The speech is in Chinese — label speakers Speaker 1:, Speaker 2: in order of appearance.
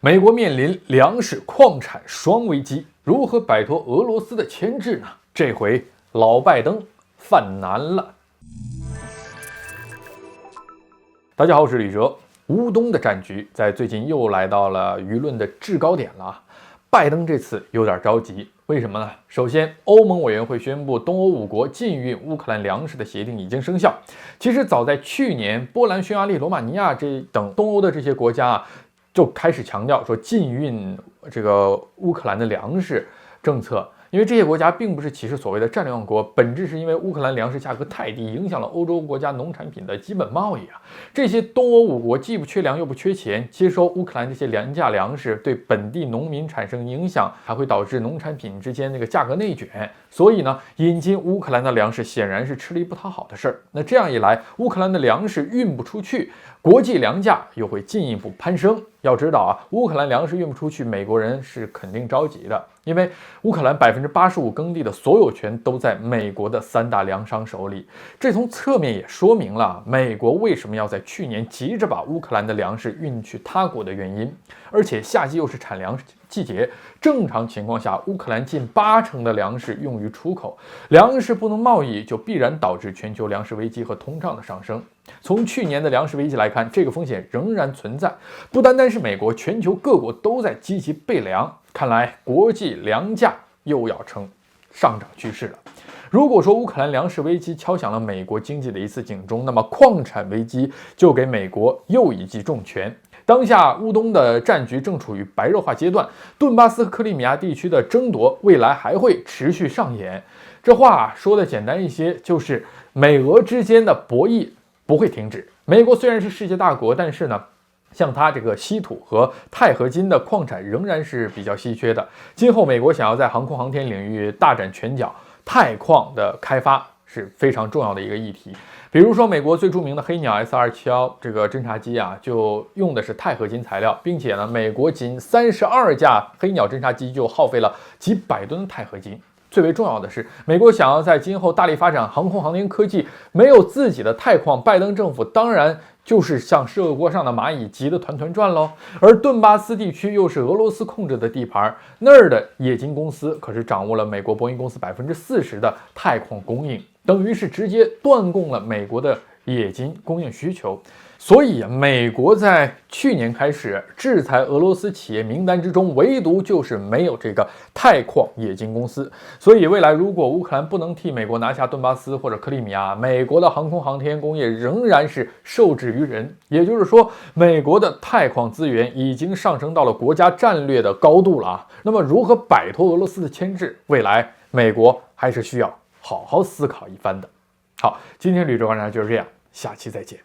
Speaker 1: 美国面临粮食、矿产双危机，如何摆脱俄罗斯的牵制呢？这回老拜登犯难了。大家好，我是李哲。乌东的战局在最近又来到了舆论的制高点了。拜登这次有点着急，为什么呢？首先，欧盟委员会宣布东欧5国禁运乌克兰粮食的协定已经生效。其实早在去年，波兰、匈牙利、罗马尼亚等东欧的这些国家就开始强调说禁运这个乌克兰的粮食政策，因为这些国家并不是歧视所谓的战略王国，本质是因为乌克兰粮食价格太低，影响了欧洲国家农产品的基本贸易啊。这些东欧5国既不缺粮又不缺钱，接收乌克兰这些廉价粮食对本地农民产生影响，还会导致农产品之间那个价格内卷。所以呢，引进乌克兰的粮食显然是吃力不讨好的事儿。那这样一来，乌克兰的粮食运不出去，国际粮价又会进一步攀升。要知道啊，乌克兰粮食运不出去，美国人是肯定着急的，因为乌克兰85%耕地的所有权都在美国的3大粮商手里。这从侧面也说明了美国为什么要在去年急着把乌克兰的粮食运去他国的原因。而且夏季又是产粮季节，正常情况下，乌克兰近80%的粮食用于出口，粮食不能贸易，就必然导致全球粮食危机和通胀的上升。从去年的粮食危机来看，这个风险仍然存在。不单单是美国，全球各国都在积极备粮。看来国际粮价又要呈上涨趋势了。如果说乌克兰粮食危机敲响了美国经济的一次警钟，那么矿产危机就给美国又一记重拳。当下乌东的战局正处于白热化阶段，顿巴斯和克里米亚地区的争夺未来还会持续上演。这话说的简单一些，就是美俄之间的博弈不会停止。美国虽然是世界大国，但是呢，像它这个稀土和钛合金的矿产仍然是比较稀缺的。今后美国想要在航空航天领域大展拳脚，钛矿的开发是非常重要的一个议题。比如说，美国最著名的黑鸟 S-271这个侦察机啊，就用的是钛合金材料，并且呢，美国仅32架黑鸟侦察机就耗费了几百吨钛合金。最为重要的是，美国想要在今后大力发展航空航天科技，没有自己的钛矿，拜登政府当然就是像热锅上的蚂蚁，急得团团转喽。而顿巴斯地区又是俄罗斯控制的地盘，那儿的冶金公司可是掌握了美国波音公司40%的钛矿供应，等于是直接断供了美国的冶金供应需求。所以美国在去年开始制裁俄罗斯企业名单之中，唯独就是没有这个钛矿冶金公司。所以未来如果乌克兰不能替美国拿下顿巴斯或者克里米亚，美国的航空航天工业仍然是受制于人。也就是说，美国的钛矿资源已经上升到了国家战略的高度了啊。那么如何摆脱俄罗斯的牵制，未来美国还是需要好好思考一番的。好，今天旅游观察就是这样，下期再见。